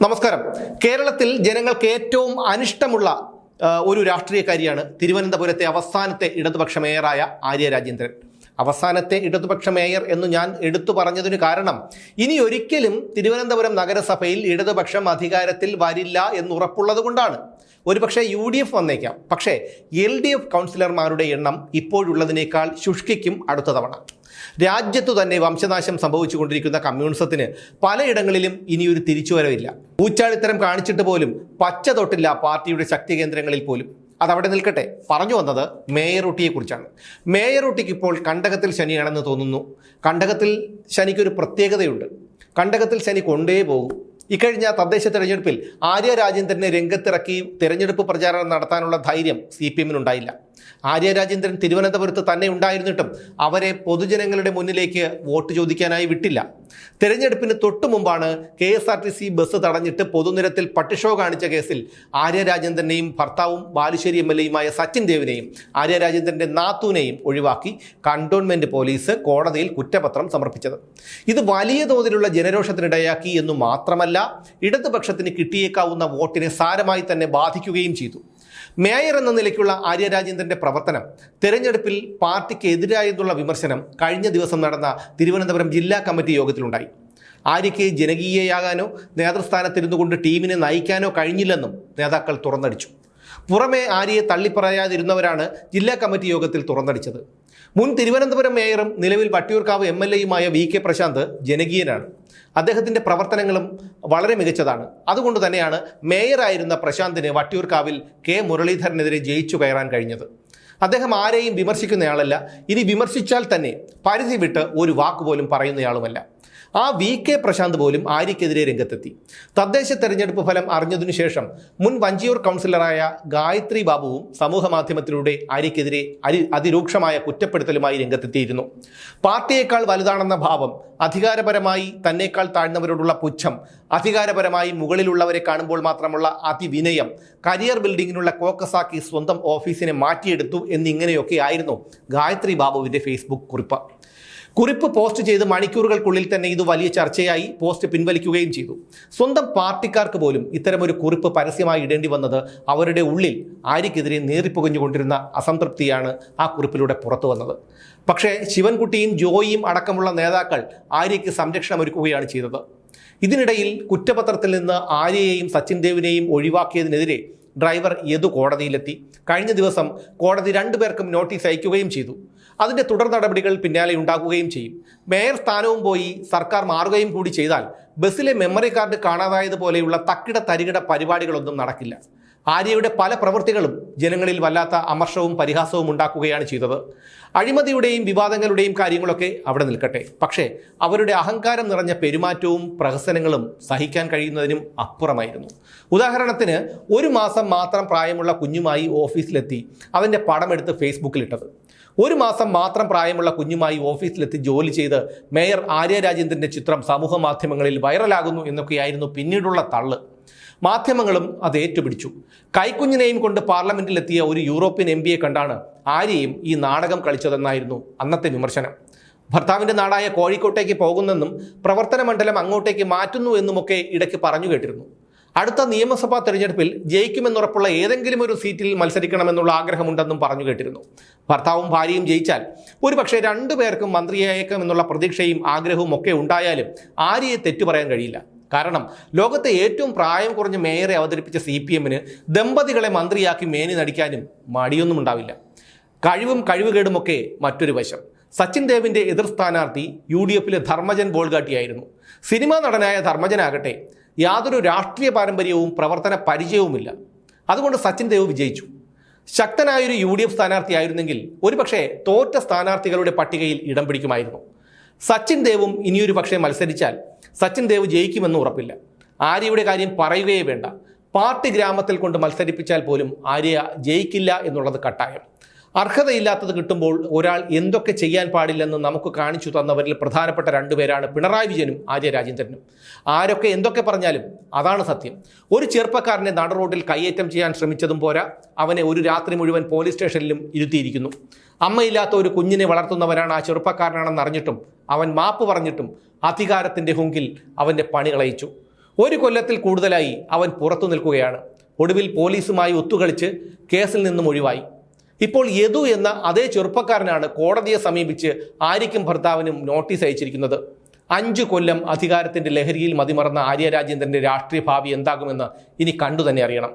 നമസ്കാരം. കേരളത്തിൽ ജനങ്ങൾക്ക് ഏറ്റവും അനിഷ്ടമുള്ള ഒരു രാഷ്ട്രീയക്കാരിയാണ് തിരുവനന്തപുരത്തെ അവസാനത്തെ ഇടതുപക്ഷ മേയറായ ആര്യ രാജേന്ദ്രൻ. അവസാനത്തെ ഇടതുപക്ഷ മേയർ എന്ന് ഞാൻ എടുത്തു പറഞ്ഞതിന് കാരണം ഇനി ഒരിക്കലും തിരുവനന്തപുരം നഗരസഭയിൽ ഇടതുപക്ഷം അധികാരത്തിൽ വരില്ല എന്നുറപ്പുള്ളത് കൊണ്ടാണ്. ഒരുപക്ഷെ UDF വന്നേക്കാം, പക്ഷേ LDF കൗൺസിലർമാരുടെ എണ്ണം ഇപ്പോഴുള്ളതിനേക്കാൾ ശുഷ്കിക്കും അടുത്ത തവണ. രാജ്യത്തു തന്നെ വംശനാശം സംഭവിച്ചുകൊണ്ടിരിക്കുന്ന കമ്മ്യൂണിസത്തിന് പലയിടങ്ങളിലും ഇനിയൊരു തിരിച്ചുവരവില്ല. ഊച്ചാളിത്തരം കാണിച്ചിട്ട് പോലും പച്ച തൊട്ടില്ല പാർട്ടിയുടെ ശക്തി കേന്ദ്രങ്ങളിൽ പോലും. അതവിടെ നിൽക്കട്ടെ, പറഞ്ഞു വന്നത് മേയർ ഊട്ടിയെക്കുറിച്ചാണ്. മേയർ ഊട്ടിക്ക് ഇപ്പോൾ കണ്ടകത്തിൽ ശനിയാണെന്ന് തോന്നുന്നു. കണ്ടകത്തിൽ ശനിക്കൊരു പ്രത്യേകതയുണ്ട്. കണ്ടകത്തിൽ ശനി കൊണ്ടേ പോകും. ഇക്കഴിഞ്ഞ തദ്ദേശ തെരഞ്ഞെടുപ്പിൽ ആര്യ രാജേന്ദ്രനെ രംഗത്തിറക്കി തെരഞ്ഞെടുപ്പ് പ്രചാരണം നടത്താനുള്ള ധൈര്യം CPM-നുണ്ടായില്ല. ആര്യ രാജേന്ദ്രൻ തിരുവനന്തപുരത്ത് തന്നെ ഉണ്ടായിരുന്നിട്ടും അവരെ പൊതുജനങ്ങളുടെ മുന്നിലേക്ക് വോട്ട് ചോദിക്കാനായി വിട്ടില്ല. തെരഞ്ഞെടുപ്പിന് തൊട്ടു മുമ്പാണ് KSRTC ബസ് തടഞ്ഞിട്ട് പൊതുനിരത്തിൽ പട്ടിഷോ കാണിച്ച കേസിൽ ആര്യ രാജേന്ദ്രനെയും ഭർത്താവും ബാലുശ്ശേരി MLA-യുമായ സച്ചിൻ ദേവിനെയും ആര്യ രാജേന്ദ്രന്റെ നാത്തൂനെയും ഒഴിവാക്കി കണ്ടോൺമെന്റ് പോലീസ് കോടതിയിൽ കുറ്റപത്രം സമർപ്പിച്ചത്. ഇത് വലിയ തോതിലുള്ള ജനരോഷത്തിനിടയാക്കി എന്നു മാത്രമല്ല, ഇടതുപക്ഷത്തിന് കിട്ടിയേക്കാവുന്ന വോട്ടിനെ സാരമായി തന്നെ ബാധിക്കുകയും ചെയ്തു. മേയർ എന്ന നിലയ്ക്കുള്ള ആര്യ രാജേന്ദ്രന്റെ പ്രവർത്തനം തെരഞ്ഞെടുപ്പിൽ പാർട്ടിക്ക് എതിരായെന്നുള്ള വിമർശനം കഴിഞ്ഞ ദിവസം നടന്ന തിരുവനന്തപുരം ജില്ലാ കമ്മിറ്റി യോഗത്തിലുണ്ടായി. ആര്യയ്ക്ക് ജനകീയയാകാനോ നേതൃസ്ഥാനത്തിരുന്നു കൊണ്ട് ടീമിനെ നയിക്കാനോ കഴിഞ്ഞില്ലെന്നും നേതാക്കൾ തുറന്നടിച്ചു. പുറമെ ആര്യയെ തള്ളിപ്പറയാതിരുന്നവരാണ് ജില്ലാ കമ്മിറ്റി യോഗത്തിൽ തുറന്നടിച്ചത്. മുൻ തിരുവനന്തപുരം മേയറും നിലവിൽ വട്ടിയൂർക്കാവ് MLA-യുമായ VK പ്രശാന്ത് ജനകീയനാണ്. അദ്ദേഹത്തിൻ്റെ പ്രവർത്തനങ്ങളും വളരെ മികച്ചതാണ്. അതുകൊണ്ട് തന്നെയാണ് മേയറായിരുന്ന പ്രശാന്തിന് വട്ടിയൂർക്കാവിൽ K മുരളീധരനെതിരെ ജയിച്ചു കയറാൻ കഴിഞ്ഞത്. അദ്ദേഹം ആരെയും വിമർശിക്കുന്നയാളല്ല. ഇനി വിമർശിച്ചാൽ തന്നെ പരിധി വിട്ട് ഒരു വാക്കുപോലും പറയുന്നയാളുമല്ല. ആ VK പ്രശാന്ത് പോലും ആര്യയ്ക്കെതിരെ രംഗത്തെത്തി. തദ്ദേശ തെരഞ്ഞെടുപ്പ് ഫലം അറിഞ്ഞതിനു ശേഷം മുൻ വഞ്ചിയൂർ കൗൺസിലറായ ഗായത്രി ബാബുവും സമൂഹ മാധ്യമത്തിലൂടെ ആര്യയ്ക്കെതിരെ അതിരൂക്ഷമായ കുറ്റപ്പെടുത്തലുമായി രംഗത്തെത്തിയിരുന്നു. പാർട്ടിയേക്കാൾ വലുതാണെന്ന ഭാവം, അധികാരപരമായി തന്നേക്കാൾ താഴ്ന്നവരോടുള്ള പുച്ഛം, അധികാരപരമായി മുകളിലുള്ളവരെ കാണുമ്പോൾ മാത്രമുള്ള അതിവിനയം, കരിയർ ബിൽഡിങ്ങിനുള്ള കോക്കസാക്കി സ്വന്തം ഓഫീസിനെ മാറ്റിയെടുത്തു എന്നിങ്ങനെയൊക്കെ ആയിരുന്നു ഗായത്രി ബാബുവിൻ്റെ ഫേസ്ബുക്ക് കുറിപ്പ് പോസ്റ്റ് ചെയ്ത് മണിക്കൂറുകൾക്കുള്ളിൽ തന്നെ ഇത് വലിയ ചർച്ചയായി പോസ്റ്റ് പിൻവലിക്കുകയും ചെയ്തു. സ്വന്തം പാർട്ടിക്കാർക്ക് പോലും ഇത്തരമൊരു കുറിപ്പ് പരസ്യമായി ഇടേണ്ടി വന്നത് അവരുടെ ഉള്ളിൽ ആര്യയ്ക്കെതിരെ നേറിപ്പുകഞ്ഞുകൊണ്ടിരുന്ന അസംതൃപ്തിയാണ് ആ കുറിപ്പിലൂടെ പുറത്തു വന്നത്. പക്ഷേ ശിവൻകുട്ടിയും ജോയിയും അടക്കമുള്ള നേതാക്കൾ ആര്യയ്ക്ക് സംരക്ഷണമൊരുക്കുകയാണ് ചെയ്തത്. ഇതിനിടയിൽ കുറ്റപത്രത്തിൽ നിന്ന് ആര്യയെയും സച്ചിൻ ദേവിനെയും ഒഴിവാക്കിയതിനെതിരെ ഡ്രൈവർ യദു കോടതിയിലെത്തി. കഴിഞ്ഞ ദിവസം കോടതി രണ്ടുപേർക്കും നോട്ടീസ് അയക്കുകയും ചെയ്തു. അതിൻ്റെ തുടർ നടപടികൾ പിന്നാലെ ഉണ്ടാകുകയും ചെയ്യും. മേയർ സ്ഥാനവും പോയി സർക്കാർ മാറുകയും കൂടി ചെയ്താൽ ബസ്സിലെ മെമ്മറി കാർഡ് കാണാതായതുപോലെയുള്ള തക്കിട തരികിട പരിപാടികളൊന്നും നടക്കില്ല. ആര്യയുടെ പല പ്രവൃത്തികളും ജനങ്ങളിൽ വല്ലാത്ത അമർഷവും പരിഹാസവും ഉണ്ടാക്കുകയാണ് ചെയ്തത്. അഴിമതിയുടെയും വിവാദങ്ങളുടെയും കാര്യങ്ങളൊക്കെ അവിടെ നിൽക്കട്ടെ, പക്ഷേ അവരുടെ അഹങ്കാരം നിറഞ്ഞ പെരുമാറ്റവും പ്രഹസനങ്ങളും സഹിക്കാൻ കഴിയുന്നതിനും അപ്പുറമായിരുന്നു. ഉദാഹരണത്തിന്, 1 മാസം മാത്രം പ്രായമുള്ള കുഞ്ഞുമായി ഓഫീസിലെത്തി അതിൻ്റെ പടമെടുത്ത് ഫേസ്ബുക്കിലിട്ടത്. 1 മാസം മാത്രം പ്രായമുള്ള കുഞ്ഞുമായി ഓഫീസിലെത്തി ജോലി ചെയ്ത് മേയർ ആര്യ രാജേന്ദ്രൻ്റെ ചിത്രം സമൂഹ മാധ്യമങ്ങളിൽ വൈറലാകുന്നു എന്നൊക്കെയായിരുന്നു പിന്നീടുള്ള തള്ള്. മാധ്യമങ്ങളും അത് ഏറ്റുപിടിച്ചു. കൈക്കുഞ്ഞിനെയും കൊണ്ട് പാർലമെന്റിലെത്തിയ ഒരു യൂറോപ്യൻ MPയെ കണ്ടാണ് ആര്യയും ഈ നാടകം കളിച്ചതെന്നായിരുന്നു അന്നത്തെ വിമർശനം. ഭർത്താവിൻ്റെ നാടായ കോഴിക്കോട്ടേക്ക് പോകുന്നെന്നും പ്രവർത്തന മണ്ഡലം അങ്ങോട്ടേക്ക് മാറ്റുന്നു എന്നുമൊക്കെ ഇടയ്ക്ക് പറഞ്ഞു കേട്ടിരുന്നു. അടുത്ത നിയമസഭാ തെരഞ്ഞെടുപ്പിൽ ജയിക്കുമെന്നുറപ്പുള്ള ഏതെങ്കിലും ഒരു സീറ്റിൽ മത്സരിക്കണമെന്നുള്ള ആഗ്രഹമുണ്ടെന്നും പറഞ്ഞു കേട്ടിരുന്നു. ഭർത്താവും ഭാര്യയും ജയിച്ചാൽ ഒരുപക്ഷെ 2 പേർക്കും മന്ത്രിയായേക്കാമെന്നുള്ള പ്രതീക്ഷയും ആഗ്രഹവും ഒക്കെ ഉണ്ടായാലും ആര്യയെ തെറ്റു പറയാൻ കഴിയില്ല. കാരണം ലോകത്തെ ഏറ്റവും പ്രായം കുറഞ്ഞ മേയറെ അവതരിപ്പിച്ച CPM-ന് ദമ്പതികളെ മന്ത്രിയാക്കി മേനി നടിക്കാനും മടിയൊന്നും ഉണ്ടാവില്ല. കഴിവുകേടുമൊക്കെ മറ്റൊരു വശം. സച്ചിൻ ദേവിൻ്റെ എതിർ സ്ഥാനാർത്ഥി UDF-ലെ ധർമ്മജൻ ബോൾഗാട്ടിയായിരുന്നു. സിനിമാ നടനായ ധർമ്മജനാകട്ടെ യാതൊരു രാഷ്ട്രീയ പാരമ്പര്യവും പ്രവർത്തന പരിചയവുമില്ല. അതുകൊണ്ട് സച്ചിൻ ദേവ് വിജയിച്ചു. ശക്തനായൊരു UDF സ്ഥാനാർത്ഥിയായിരുന്നെങ്കിൽ ഒരുപക്ഷെ തോറ്റ സ്ഥാനാർത്ഥികളുടെ പട്ടികയിൽ ഇടം പിടിക്കുമായിരുന്നു. സച്ചിൻ ദേവും ഇനിയൊരു പക്ഷേ മത്സരിച്ചാൽ സച്ചിൻ ദേവ് ജയിക്കുമെന്ന് ഉറപ്പില്ല. ആര്യയുടെ കാര്യം പറയുകയേ വേണ്ട. പാർട്ടി ഗ്രാമത്തിൽ കൊണ്ട് മത്സരിപ്പിച്ചാൽ പോലും ആര്യ ജയിക്കില്ല എന്നുള്ളത് കട്ടായം. അർഹതയില്ലാത്തത് കിട്ടുമ്പോൾ ഒരാൾ എന്തൊക്കെ ചെയ്യാൻ പാടില്ലെന്ന് നമുക്ക് കാണിച്ചു തന്നവരിൽ പ്രധാനപ്പെട്ട 2 പേരാണ് പിണറായി വിജയനും ആര്യ രാജേന്ദ്രനും. ആരൊക്കെ എന്തൊക്കെ പറഞ്ഞാലും അതാണ് സത്യം. ഒരു ചെറുപ്പക്കാരനെ നട റോഡിൽ കയ്യേറ്റം ചെയ്യാൻ ശ്രമിച്ചതും പോരാ, അവനെ ഒരു രാത്രി മുഴുവൻ പോലീസ് സ്റ്റേഷനിലും ഇരുത്തിയിരിക്കുന്നു. അമ്മയില്ലാത്ത ഒരു കുഞ്ഞിനെ വളർത്തുന്നവരാണ് ആ ചെറുപ്പക്കാരനാണെന്ന് അറിഞ്ഞിട്ടും അവൻ മാപ്പ് പറഞ്ഞിട്ടും അധികാരത്തിൻ്റെ ഹുങ്കിൽ അവൻ്റെ പണി കളയിച്ചു. 1 കൊല്ലത്തിൽ കൂടുതലായി അവൻ പുറത്തു നിൽക്കുകയാണ്. ഒടുവിൽ പോലീസുമായി ഒത്തുകളിച്ച് കേസിൽ നിന്നും ഒഴിവായി. ഇപ്പോൾ യദു എന്ന അതേ ചെറുപ്പക്കാരനാണ് കോടതിയെ സമീപിച്ച് ആര്യയ്ക്കും ഭർത്താവിനും നോട്ടീസ് അയച്ചിരിക്കുന്നത്. 5 കൊല്ലം അധികാരത്തിന്റെ ലഹരിയിൽ മതിമറന്ന ആര്യ രാജേന്ദ്രന്റെ രാഷ്ട്രീയ ഭാവി എന്താകുമെന്ന് ഇനി കണ്ടു തന്നെ അറിയണം.